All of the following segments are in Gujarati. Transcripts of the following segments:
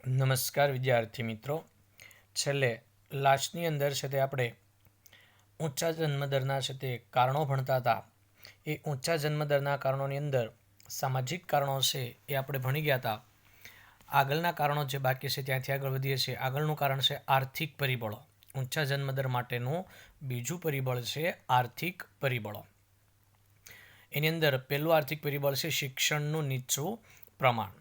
નમસ્કાર વિદ્યાર્થી મિત્રો. છેલ્લે લાસ્ટની અંદર છે તે આપણે ઊંચા જન્મદરના છે તે કારણો ભણતા હતા. એ ઊંચા જન્મદરના કારણોની અંદર સામાજિક કારણો છે એ આપણે ભણી ગયા હતા. આગળના કારણો જે બાકી છે ત્યાંથી આગળ વધીએ છીએ. આગળનું કારણ છે આર્થિક પરિબળો. ઊંચા જન્મદર માટેનું બીજું પરિબળ છે આર્થિક પરિબળો. એની અંદર પહેલું આર્થિક પરિબળ છે શિક્ષણનું નીચું પ્રમાણ.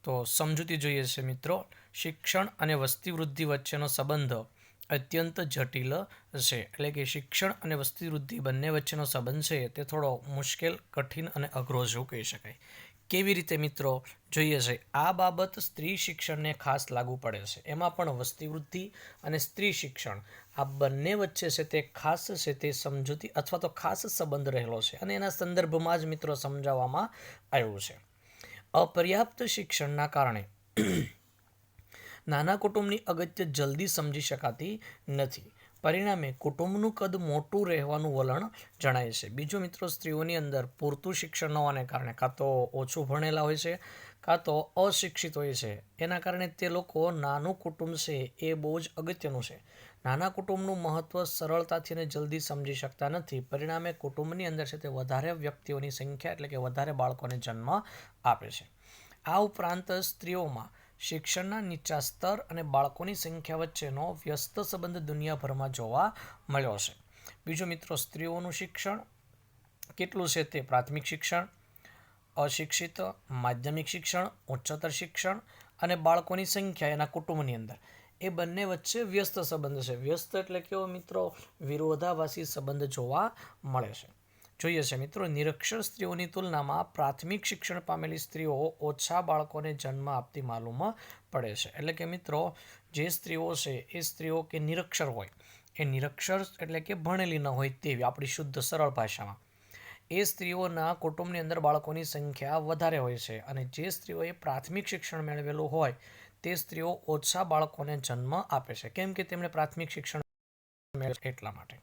તો સમજૂતી જોઈએ છે મિત્રો. શિક્ષણ અને વસ્તી વૃદ્ધિ વચ્ચેનો સંબંધ અત્યંત જટિલ છે. એટલે કે શિક્ષણ અને વસ્તી વૃદ્ધિ બંને વચ્ચેનો સંબંધ છે તે થોડો મુશ્કેલ, કઠિન અને અઘરો જેવું કહી શકાય. કેવી રીતે મિત્રો જોઈએ છે? આ બાબત સ્ત્રી શિક્ષણને ખાસ લાગુ પડે છે. એમાં પણ વસ્તી વૃદ્ધિ અને સ્ત્રી શિક્ષણ આ બંને વચ્ચે છે તે ખાસ છે તે સમજૂતી અથવા તો ખાસ સંબંધ રહેલો છે અને એના સંદર્ભમાં જ મિત્રો સમજાવવામાં આવ્યું છે. અપર્યાપ્ત શિક્ષણના કારણે નાના કુટુંબની અગત્ય જલ્દી સમજી શકાતી નથી. પરિણામે કુટુંબનું કદ મોટું રહેવાનું વલણ જણાય છે. બીજું મિત્રો, સ્ત્રીઓની અંદર પૂરતું શિક્ષણ ન હોવાને કારણે કાં તો ઓછું ભણેલા હોય છે કાં તો અશિક્ષિત હોય છે. એના કારણે તે લોકો નાનું કુટુંબ છે એ બહુ જ અગત્યનું છે. નાના કુટુંબનું મહત્વ સરળતાથી અને જલ્દી સમજી શકતા નથી. પરિણામે કુટુંબની અંદર છે તે વધારે વ્યક્તિઓની સંખ્યા એટલે કે વધારે બાળકોને જન્મ આપે છે. આ ઉપરાંત સ્ત્રીઓમાં શિક્ષણના નીચા સ્તર અને બાળકોની સંખ્યા વચ્ચેનો વ્યસ્ત સંબંધ દુનિયાભરમાં જોવા મળ્યો છે. બીજું મિત્રો, સ્ત્રીઓનું શિક્ષણ કેટલું છે તે પ્રાથમિક શિક્ષણ, અશિક્ષિત, માધ્યમિક શિક્ષણ, ઉચ્ચતર શિક્ષણ અને બાળકોની સંખ્યા એના કુટુંબની અંદર એ બંને વચ્ચે વ્યસ્ત સંબંધ છે. વ્યસ્ત એટલે કેવો મિત્રો? વિરોધાભાસી સંબંધ જોવા મળે છે. જોઈએ છે મિત્રો, નિરક્ષર સ્ત્રીઓની તુલનામાં પ્રાથમિક શિક્ષણ પામેલી સ્ત્રીઓ ઓછા બાળકોને જન્મ આપતી માલુમ પડે છે. એટલે કે મિત્રો, જે સ્ત્રીઓ છે એ સ્ત્રીઓ કે નિરક્ષર હોય, એ નિરક્ષર એટલે કે ભણેલી ન હોય તેવી આપણી શુદ્ધ સરળ ભાષામાં, એ સ્ત્રીઓના કુટુંબની અંદર બાળકોની સંખ્યા વધારે હોય છે. અને જે સ્ત્રીઓએ પ્રાથમિક શિક્ષણ મેળવેલું હોય તે સ્ત્રીઓ ઓછા બાળકોને જન્મ આપે છે. કેમ કે તેમણે પ્રાથમિક શિક્ષણ એટલા માટે.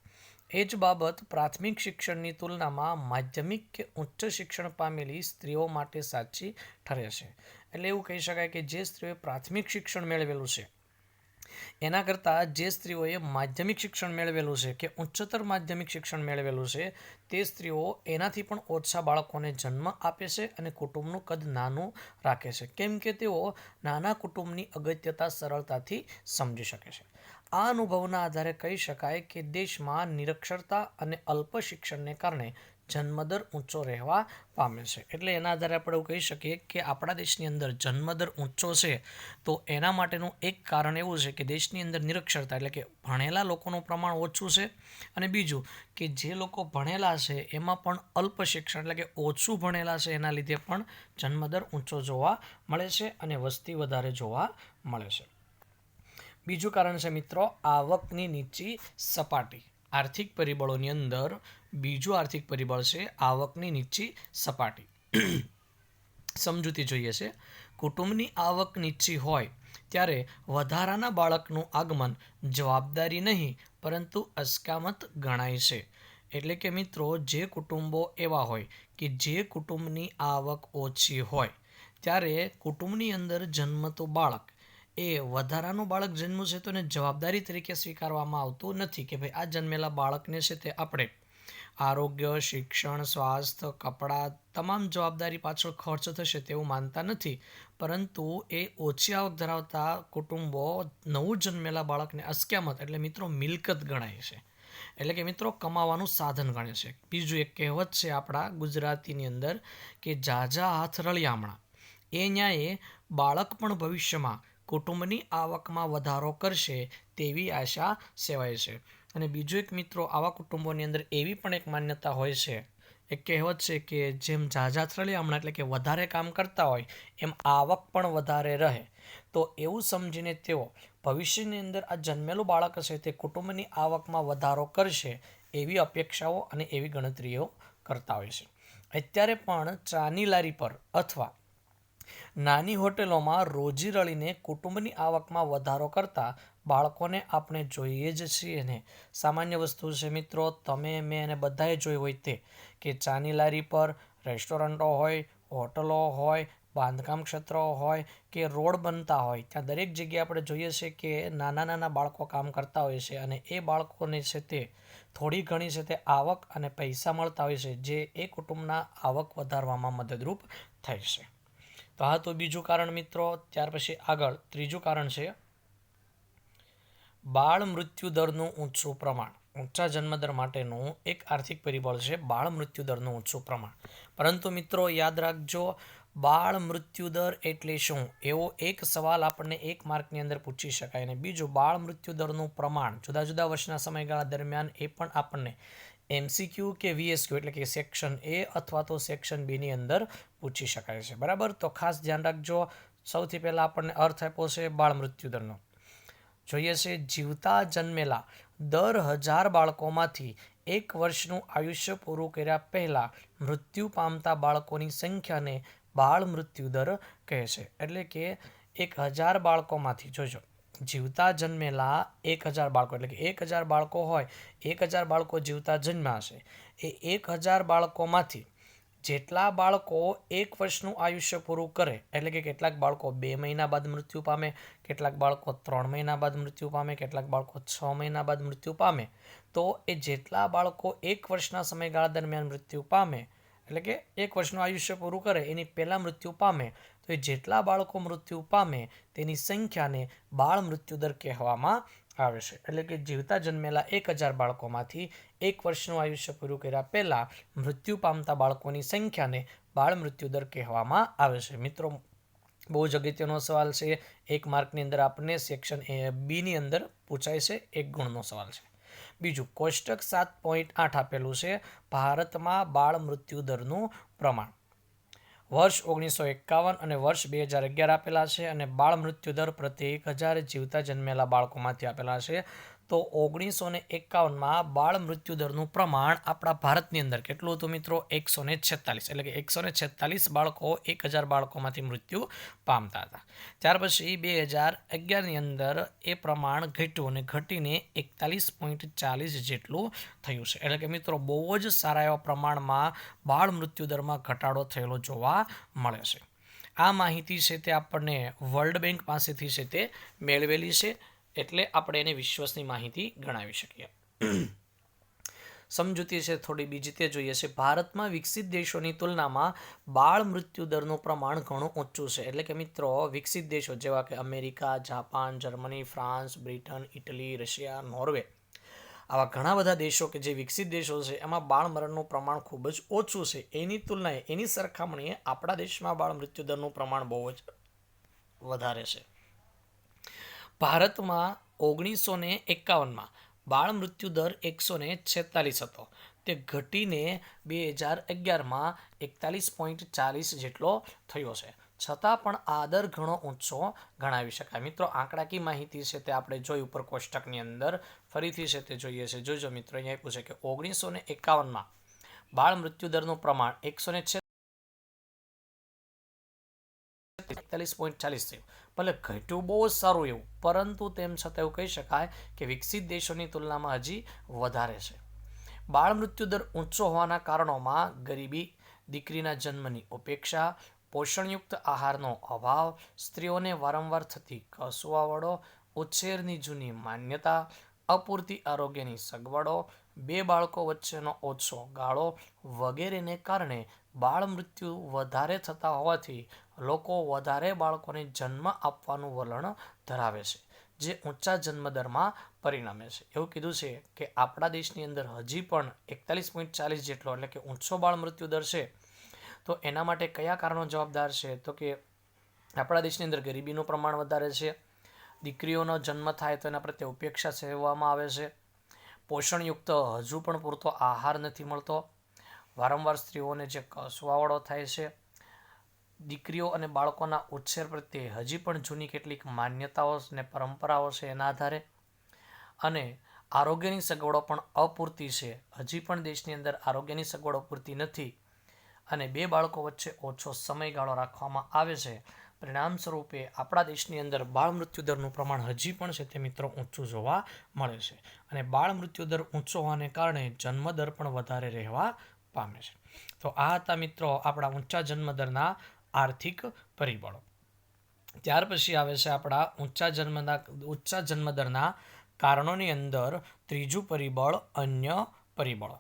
એ જ બાબત પ્રાથમિક શિક્ષણની તુલનામાં માધ્યમિક કે ઉચ્ચ શિક્ષણ પામેલી સ્ત્રીઓ માટે સાચી ઠરે છે. એટલે એવું કહી શકાય કે જે સ્ત્રીઓએ પ્રાથમિક શિક્ષણ મેળવેલું છે એના કરતાં જે સ્ત્રીઓએ માધ્યમિક શિક્ષણ મેળવેલું છે કે ઉચ્ચતર માધ્યમિક શિક્ષણ મેળવેલું છે તે સ્ત્રીઓ એનાથી પણ ઓછા બાળકોને જન્મ આપે છે અને કુટુંબનું કદ નાનું રાખે છે. કેમ કે તેઓ નાના કુટુંબની અગત્યતા સરળતાથી સમજી શકે છે. આ અનુભવના આધારે કહી શકાય કે દેશમાં નિરક્ષરતા અને અલ્પ શિક્ષણને કારણે જન્મદર ઊંચો રહેવા પામે છે. એટલે એના આધારે આપણે એવું કહી શકીએ કે આપણા દેશની અંદર જન્મદર ઊંચો છે તો એના માટેનું એક કારણ એવું છે કે દેશની અંદર નિરક્ષરતા એટલે કે ભણેલા લોકોનું પ્રમાણ ઓછું છે. અને બીજું કે જે લોકો ભણેલા છે એમાં પણ અલ્પ શિક્ષણ એટલે કે ઓછું ભણેલા છે એના લીધે પણ જન્મદર ઊંચો જોવા મળે છે અને વસ્તી વધારે જોવા મળે છે. બીજું કારણ છે મિત્રો આવકની નીચી સપાટી. આર્થિક પરિબળોની અંદર બીજું આર્થિક પરિબળ છે આવકની નીચી સપાટી. સમજૂતી જોઈએ છે. કુટુંબની આવક નીચી હોય ત્યારે વધારાના બાળકનું આગમન જવાબદારી નહીં પરંતુ અસ્કામત ગણાય છે. એટલે કે મિત્રો, જે કુટુંબો એવા હોય કે જે કુટુંબની આવક ઓછી હોય ત્યારે કુટુંબની અંદર જન્મતું બાળક એ વધારાનું બાળક જન્મ્યું છે તો એને જવાબદારી તરીકે સ્વીકારવામાં આવતું નથી કે ભાઈ આ જન્મેલા બાળકને છે તે આપણે આરોગ્ય, શિક્ષણ, સ્વાસ્થ્ય, કપડાં તમામ જવાબદારી પાછળ ખર્ચ થશે તેવું માનતા નથી. પરંતુ એ ઓછી આવક ધરાવતા કુટુંબો નવું જન્મેલા બાળકને અસ્કામત એટલે મિત્રો મિલકત ગણાય છે. એટલે કે મિત્રો કમાવાનું સાધન ગણે છે. બીજું એક કહેવત છે આપણા ગુજરાતીની અંદર કે ઝાઝા હાથ રળિયામણા. એ ન્યાયે બાળક પણ ભવિષ્યમાં કુટુંબની આવકમાં વધારો કરશે તેવી આશા સેવાય છે. અને બીજું એક મિત્રો, આવા કુટુંબોની અંદર એવી પણ એક માન્યતા હોય છે, એક કહેવત છે કે જેમ ઝાઝા થળિયામણા એટલે કે વધારે કામ કરતા હોય એમ આવક પણ વધારે રહે. તો એવું સમજીને તેઓ ભવિષ્યની અંદર આ જન્મેલું બાળક હશે તે કુટુંબની આવકમાં વધારો કરશે એવી અપેક્ષાઓ અને એવી ગણતરીઓ કરતા હોય છે. અત્યારે પણ ચાની લારી પર અથવા નાની હોટેલોમાં રોજી રળીને કુટુંબની આવકમાં વધારો કરતા બાળકોને આપણે જોઈએ જ છીએ ને. સામાન્ય વસ્તુ છે મિત્રો, તમે મેં અને બધાએ જોઈ હોય તે કે ચાની લારી પર રેસ્ટોરન્ટો હોય, હોટલો હોય, બાંધકામ ક્ષેત્ર હોય કે રોડ બનતા હોય, ત્યાં દરેક જગ્યાએ આપણે જોઈએ છીએ કે નાના નાના બાળકો કામ કરતા હોય છે અને એ બાળકોને છે તે થોડી ઘણી છે તે આવક અને પૈસા મળતા હોય છે, જે એ કુટુંબના આવક વધારવામાં મદદરૂપ થાય છે. તો આ તો બીજું કારણ મિત્રો. ત્યાર પછી આગળ ત્રીજું કારણ છે બાળ મૃત્યુ દરનું ઊંચું પ્રમાણ. ઊંચા જન્મદર માટેનું એક આર્થિક પરિબળ છે બાળ મૃત્યુ દરનું ઊંચું પ્રમાણ. પરંતુ મિત્રો યાદ રાખજો, બાળ મૃત્યુ દર એટલે શું? એવો એક સવાલ આપણને 1 માર્કની અંદર પૂછી શકાય. અને બીજું, બાળ મૃત્યુ દરનું પ્રમાણ જુદા જુદા વર્ષના સમયગાળા દરમિયાન એ પણ આપણને MCQ કે VSQ એટલે કે સેક્શન A અથવા તો સેક્શન B ની અંદર પૂછી શકાય છે. બરાબર, તો ખાસ ધ્યાન રાખજો. સૌથી પહેલા આપણને અર્થ આપ્યો છે બાળ મૃત્યુ દરનો. જોઈએ છે જીવતા જન્મેલા દર 1000 બાળકોમાંથી 1 વર્ષનું આયુષ્ય પૂરું કર્યા પહેલા મૃત્યુ પામતા બાળકોની સંખ્યાને બાળ મૃત્યુ દર કહે છે. એટલે કે 1000 બાળકોમાંથી જોજો, જીવતા જન્મેલા 1000 બાળકો એટલે કે 1000 બાળકો હોય, 1000 બાળકો જીવતા જન્મ્યા હશે. એ 1000 બાળકોમાંથી જેટલા બાળકો 1 વર્ષનું આયુષ્ય પૂરું કરે, એટલે કે કેટલાક બાળકો 2 મહિના બાદ મૃત્યુ પામે, કેટલાક બાળકો 3 મહિના બાદ મૃત્યુ પામે, કેટલાક બાળકો 6 મહિના બાદ મૃત્યુ પામે, તો એ જેટલા બાળકો 1 વર્ષના સમયગાળા દરમિયાન મૃત્યુ પામે, એટલે કે 1 વર્ષનું આયુષ્ય પૂરું કરે એની પહેલાં મૃત્યુ પામે, તો એ જેટલા બાળકો મૃત્યુ પામે તેની સંખ્યાને બાળ મૃત્યુદર કહેવામાં આવે છે. એટલે કે જીવતા જન્મેલા 1000 બાળકોમાંથી 1 વર્ષનું આયુષ્ય પૂરું કર્યા પહેલા મૃત્યુ પામતા બાળકોની સંખ્યાને બાળ મૃત્યુદર કહેવામાં આવે છે. મિત્રો બહુ જ અગત્યનો સવાલ છે. 1 માર્કની અંદર આપણને સેક્શન B ની અંદર પૂછાય છે, 1 ગુણનો સવાલ છે. બીજું, કોષ્ટક 7.8 આપેલું છે ભારતમાં બાળ મૃત્યુ દરનું પ્રમાણ. વર્ષ 1951 અને વર્ષ 2011 આપેલા છે અને બાળ મૃત્યુ દર પ્રતિ 1000 જીવતા જન્મેલા બાળકોમાંથી આપેલા છે. તો 1951માં બાળ મૃત્યુ દરનું પ્રમાણ આપણા ભારતની અંદર કેટલું હતું મિત્રો? 146. એટલે કે 146 બાળકો 1000 બાળકોમાંથી મૃત્યુ પામતા હતા. ત્યાર પછી 2011ની અંદર એ પ્રમાણ ઘટ્યું અને ઘટીને 41.40 જેટલું થયું છે. એટલે કે મિત્રો બહુ જ સારા એવા પ્રમાણમાં બાળ મૃત્યુ દરમાં ઘટાડો થયેલો જોવા મળે છે. આ માહિતી છે તે આપણને વર્લ્ડ બેંક પાસેથી છે તે મેળવેલી છે, એટલે આપણે એને વિશ્વાસની માહિતી ગણાવી શકીએ. સમજૂતી છે થોડી બીજી તે જોઈએ છે. ભારતમાં વિકસિત દેશોની તુલનામાં બાળ મૃત્યુ દરનું પ્રમાણ ઘણું ઊંચું છે. એટલે કે મિત્રો વિકસિત દેશો જેવા કે America, Japan, Germany, France, Britain, Italy, Russia, Norway, આવા ઘણા બધા દેશો કે જે વિકસિત દેશો છે એમાં બાળ મરણનું પ્રમાણ ખૂબ જ ઓછું છે. એની તુલનાએ, એની સરખામણીએ આપણા દેશમાં બાળ મૃત્યુ દરનું પ્રમાણ બહુ જ વધારે છે. ભારતમાં 1951માં બાળ મૃત્યુ દર 146 હતો. તે ઘટીને 2011માં 41.40 જેટલો થયો છે. છતાં પણ આ દર ઘણો ઊંચો ગણાવી શકાય. મિત્રો આંકડાકીય માહિતી છે તે આપણે જોઈ ઉપર કોષ્ટકની અંદર ફરીથી છે તે જોઈએ છે. જોજો મિત્રો, અહીંયા આપ્યું છે કે 1951માં બાળ મૃત્યુ દરનું પ્રમાણ 41.40 થયું. ભલે ઘટ્યું બહુ જ સારું એવું, પરંતુ તેમ છતાં એવું કહી શકાય કે વિકસિત દેશોની તુલનામાં હજી વધારે છે. બાળ મૃત્યુ દર ઊંચો હોવાના કારણોમાં ગરીબી, દીકરીના જન્મની ઉપેક્ષા, પોષણયુક્ત આહારનો અભાવ, સ્ત્રીઓને વારંવાર થતી કસુવાવડો, ઉછેરની જૂની માન્યતા, અપૂરતી આરોગ્યની સગવડો, 2 બાળકો વચ્ચેનો ઓછો ગાળો વગેરેને કારણે બાળ મૃત્યુ વધારે થતા હોવાથી લોકો વધારે બાળકોને જન્મ આપવાનું વલણ ધરાવે છે, જે ઊંચા જન્મદરમાં પરિણમે છે. એવું કીધું છે કે આપણા દેશની અંદર હજી પણ 41.40 જેટલો એટલે કે ઊંચો બાળ મૃત્યુ દર છે. તો એના માટે કયા કારણો જવાબદાર છે? તો કે આપણા દેશની અંદર ગરીબીનું પ્રમાણ વધારે છે, દીકરીઓનો જન્મ થાય તો એના પ્રત્યે ઉપેક્ષા સેવવામાં આવે છે, પોષણયુક્ત હજુ પણ પૂરતો આહાર નથી મળતો, વારંવાર સ્ત્રીઓને જે કસવાવડો થાય છે, દીકરીઓ અને બાળકોના ઉછેર પ્રત્યે હજી પણ જૂની કેટલીક માન્યતાઓ અને પરંપરાઓ છે એના આધારે, અને આરોગ્યની સગવડો પણ અપૂરતી છે. હજી પણ દેશની અંદર આરોગ્યની સગવડો પૂરતી નથી અને 2 બાળકો વચ્ચે ઓછો સમયગાળો રાખવામાં આવે છે. પરિણામ સ્વરૂપે આપણા દેશની અંદર બાળ મૃત્યુ દરનું પ્રમાણ હજી પણ છે તે મિત્રો ઊંચું જોવા મળે છે. અને બાળ મૃત્યુ દર ઊંચો હોવાને કારણે જન્મદર પણ વધારે રહેવા પામે છે. તો આ હતા મિત્રો આપણા ઊંચા જન્મદરના આર્થિક પરિબળો. ત્યાર પછી આવે છે આપણા ઊંચા જન્મદરના કારણોની અંદર ત્રીજું પરિબળ અન્ય પરિબળો.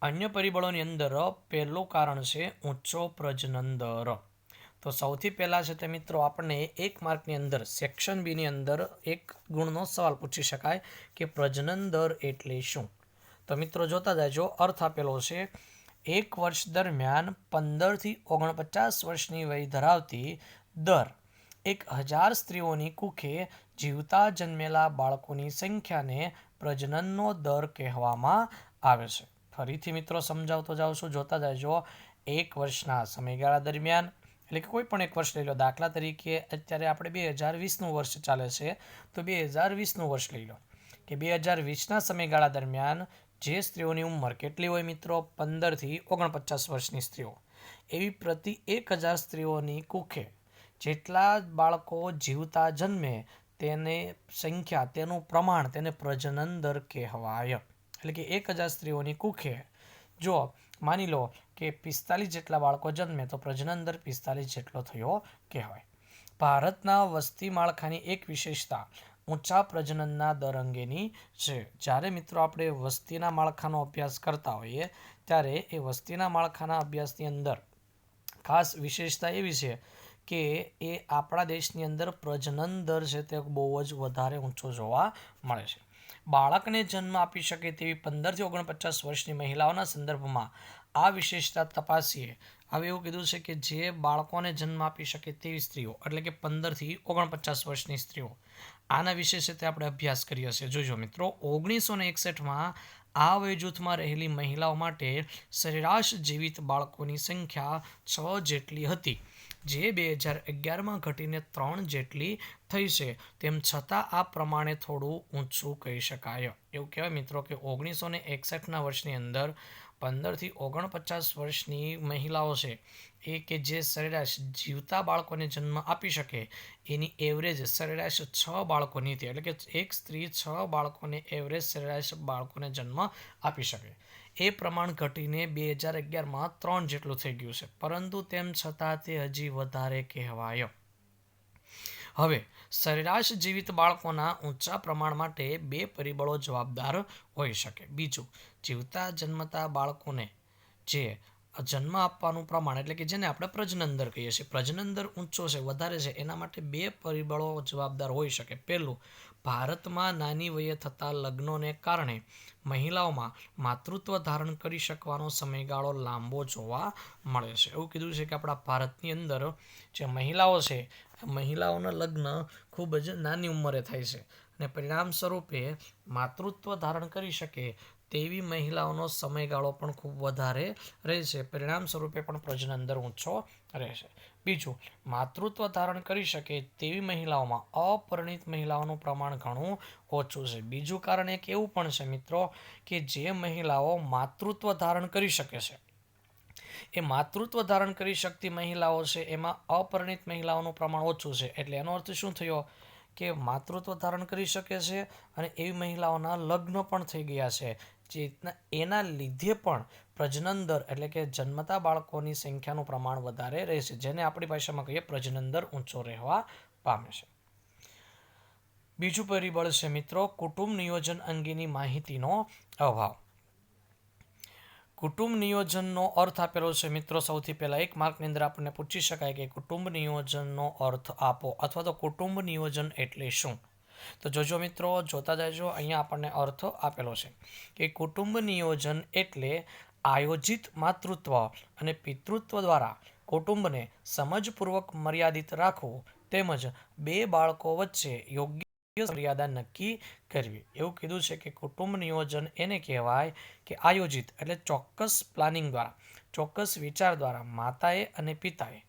અન્ય પરિબળોની અંદર પહેલું કારણ છે ઊંચો પ્રજનન દર. તો સૌથી પહેલાં છે તે મિત્રો આપણને 1 માર્કની અંદર સેક્શન બીની અંદર 1 ગુણનો સવાલ પૂછી શકાય કે પ્રજનન દર એટલે શું. તો મિત્રો જોતા જાયજો. અર્થ આપેલો છે 1 વર્ષ દરમિયાન 15 થી 49 વર્ષની વય ધરાવતી દર 1000 સ્ત્રીઓની કુખે જીવતા જન્મેલા બાળકોની સંખ્યાને પ્રજનનનો દર કહેવામાં આવે છે. ફરીથી મિત્રો સમજાવતો જાઉં છું, જોતા જાયજો. 1 વર્ષના સમયગાળા દરમિયાન, એટલે કે કોઈ પણ 1 વર્ષ લઈ લો. દાખલા તરીકે અત્યારે આપણે 2020નું વર્ષ ચાલે છે, તો 2020નું વર્ષ લઈ લો કે 2020ના સમયગાળા દરમિયાન જે સ્ત્રીઓની ઉંમર કેટલી હોય મિત્રો? 15 થી 49 વર્ષની સ્ત્રીઓ. એવી પ્રતિ 1000 સ્ત્રીઓની કુખે જેટલા બાળકો જીવતા જન્મે તેને સંખ્યા, તેનું પ્રમાણ, તેને પ્રજનન દર કહેવાય. એટલે કે 1000 સ્ત્રીઓની કુખે જો માની લો કે 45 જેટલા બાળકો જન્મે તો પ્રજનન દર 45 જેટલો થયો કહેવાય. ભારતના વસ્તી માળખાની એક વિશેષતા ઊંચા પ્રજનનના દર અંગેની છે. જ્યારે મિત્રો આપણે વસ્તીના માળખાનો અભ્યાસ કરતા હોઈએ ત્યારે એ વસ્તીના માળખાના અભ્યાસની અંદર ખાસ વિશેષતા એવી છે કે એ આપણા દેશની અંદર પ્રજનન દર છે તે બહુ જ વધારે ઊંચો જોવા મળે છે. બાળકને જન્મ આપી શકે તેવી 15 થી 49 વર્ષની મહિલાઓના સંદર્ભમાં આ વિશેષતા તપાસીએ. હવે એવું કીધું છે કે જે બાળકોને જન્મ આપી શકે તેવી સ્ત્રીઓ, એટલે કે 15 થી 49 વર્ષની સ્ત્રીઓ, આના વિશે છે તે આપણે અભ્યાસ કરીએ છીએ. જોજો મિત્રો, 1961માં આ વય જૂથમાં રહેલી મહિલાઓ માટે સરેરાશ જીવિત બાળકોની સંખ્યા 6 જેટલી હતી, જે 2011માં ઘટીને 3 જેટલી થઈ છે. તેમ છતાં આ પ્રમાણે થોડું ઊંચું કહી શકાય. એવું કહેવાય મિત્રો કે 1961ના વર્ષની અંદર 15 થી 49 વર્ષની મહિલાઓ છે એ કે જે સરેરાશ જીવતા બાળકોને જન્મ આપી શકે એની એવરેજ સરેરાશ 6 બાળકોની હતી. એટલે કે એક સ્ત્રી 6 બાળકોને એવરેજ સરેરાશ બાળકોને જન્મ આપી શકે. એ પ્રમાણ ઘટીને 2011માં 3 જેટલું થઈ ગયું છે, પરંતુ તેમ છતાં તે હજી વધારે કહેવાય. હવે સરેરાશ જીવિત બાળકોના ઊંચા પ્રમાણ માટે 2 પરિબળો જવાબદાર હોઈ શકે. બીજું, જીવતા જન્મતા બાળકોને જે જન્મ આપવાનું પ્રમાણ, એટલે કે જેને આપણે પ્રજનન દર કહીએ છીએ, પ્રજનન દર ઊંચો છે, વધારે છે, એના માટે 2 પરિબળો જવાબદાર હોઈ શકે. પહેલું, ભારતમાં નાની વયે થતા લગ્નોને કારણે મહિલાઓમાં માતૃત્વ ધારણ કરી શકવાનો સમયગાળો લાંબો જોવા મળે છે. એવું કીધું છે કે આપણા ભારતની અંદર જે મહિલાઓ છે, મહિલાઓના લગ્ન ખૂબ જ નાની ઉંમરે થાય છે અને પરિણામ સ્વરૂપે માતૃત્વ ધારણ કરી શકે તેવી મહિલાઓનો સમયગાળો પણ ખૂબ વધારે રહેશે. પરિણામ સ્વરૂપે પણ પ્રજનન દર ઊંચો રહેશે. બીજું, માતૃત્વ ધારણ કરી શકે તેવી મહિલાઓમાં અપરિણિત મહિલાઓનું પ્રમાણ ઘણું ઓછું છે. બીજું કારણ એક એવું પણ છે મિત્રો કે જે મહિલાઓ માતૃત્વ ધારણ કરી શકે છે, એ માતૃત્વ ધારણ કરી શકતી મહિલાઓ છે એમાં અપરિણિત મહિલાઓનું પ્રમાણ ઓછું છે. એટલે એનો અર્થ શું થયો કે માતૃત્વ ધારણ કરી શકે છે અને એવી મહિલાઓના લગ્ન પણ થઈ ગયા છે, જે એના લીધે પણ પ્રજનન દર, એટલે કે જન્મતા બાળકોની સંખ્યાનું પ્રમાણ વધારે રહેશે, જેને આપણી ભાષામાં કહીએ પ્રજનન દર ઊંચો રહેવા પામે છે. બીજું પરિબળ છે મિત્રો કુટુંબ નિયોજન અંગેની માહિતીનો અભાવ. કુટુંબ નિયોજનનો અર્થ આપેલો છે મિત્રો. સૌથી પહેલાં 1 માર્કની અંદર આપણને પૂછી શકાય કે કુટુંબ નિયોજનનો અર્થ આપો, અથવા તો કુટુંબ નિયોજન એટલે શું? તો જોજો મિત્રો, જોતા જાયજો. અહીંયા આપણને અર્થ આપેલો છે કે કુટુંબ નિયોજન એટલે આયોજિત માતૃત્વ અને પિતૃત્વ દ્વારા કુટુંબને સમજપૂર્વક મર્યાદિત રાખવું તેમજ 2 બાળકો વચ્ચે યોગ્ય મર્યાદા નક્કી કરવી. એવું કીધું છે કે કુટુંબ નિયોજન એને કહેવાય કે આયોજિત, એટલે ચોક્કસ પ્લાનિંગ દ્વારા, ચોક્કસ વિચાર દ્વારા માતાએ અને પિતાએ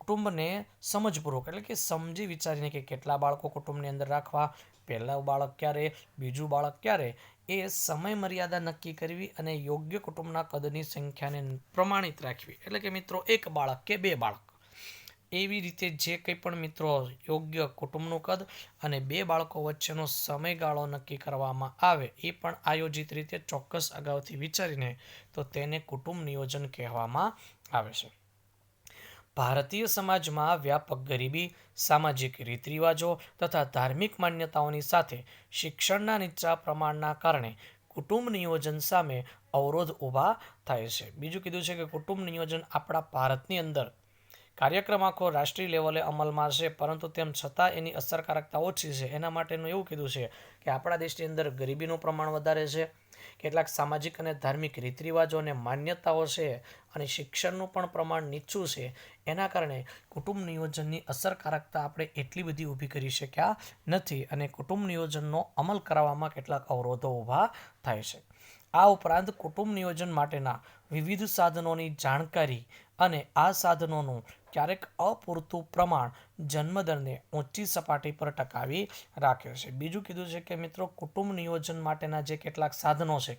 કુટુંબને સમજપૂર્વક, એટલે કે સમજી વિચારીને કે કેટલા બાળકો કુટુંબની અંદર રાખવા, પહેલું બાળક ક્યારે, બીજું બાળક ક્યારે, એ સમય મર્યાદા નક્કી કરવી અને યોગ્ય કુટુંબના કદની સંખ્યાને પ્રમાણિત રાખવી. એટલે કે મિત્રો 1 બાળક કે 2 બાળક, એવી રીતે જે કંઈ પણ મિત્રો યોગ્ય કુટુંબનું કદ અને 2 બાળકો વચ્ચેનો સમયગાળો નક્કી કરવામાં આવે એ પણ આયોજિત રીતે ચોક્કસ અગાઉથી વિચારીને, તો તેને કુટુંબ નિયોજન કહેવામાં આવે છે. ભારતીય સમાજમાં વ્યાપક ગરીબી, સામાજિક રીતરિવાજો તથા ધાર્મિક માન્યતાઓની સાથે શિક્ષણના નીચા પ્રમાણના કારણે કુટુંબ નિયોજન સામે અવરોધ ઊભા થાય છે. બીજું કીધું છે કે કુટુંબ નિયોજન આપણા ભારતની અંદર કાર્યક્રમ આખો રાષ્ટ્રીય લેવલે અમલમાં છે, પરંતુ તેમ છતાં એની અસરકારકતા ઓછી છે. એના માટેનું એવું કીધું છે કે આપણા દેશની અંદર ગરીબીનું પ્રમાણ વધારે છે, કેટલાક સામાજિક અને ધાર્મિક રીતરિવાજો અને માન્યતાઓ છે, અને શિક્ષણનું પણ પ્રમાણ નીચું છે. એના કારણે કુટુંબ નિયોજનની અસરકારકતા આપણે એટલી બધી ઊભી કરી શક્યા નથી, અને કુટુંબ નિયોજનનો અમલ કરાવવામાં કેટલાક અવરોધો ઊભા થાય છે. આ ઉપરાંત કુટુંબ નિયોજન માટેના વિવિધ સાધનોની જાણકારી અને આ સાધનોનું ક્યારેક અપૂરતું પ્રમાણ જન્મદરને ઊંચી સપાટી પર ટકાવી રાખે છે. બીજું કીધું છે કે મિત્રો, કુટુંબ નિયોજન માટેના જે કેટલાક સાધનો છે,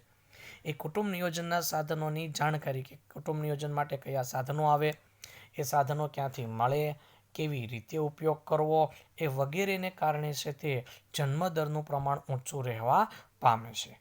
એ કુટુંબ નિયોજનના સાધનોની જાણકારી, કે કુટુંબ નિયોજન માટે કયા સાધનો આવે, એ સાધનો ક્યાંથી મળે, કેવી રીતે ઉપયોગ કરવો, એ વગેરેને કારણે છે તે જન્મદરનું પ્રમાણ ઊંચું રહેવા પામે છે.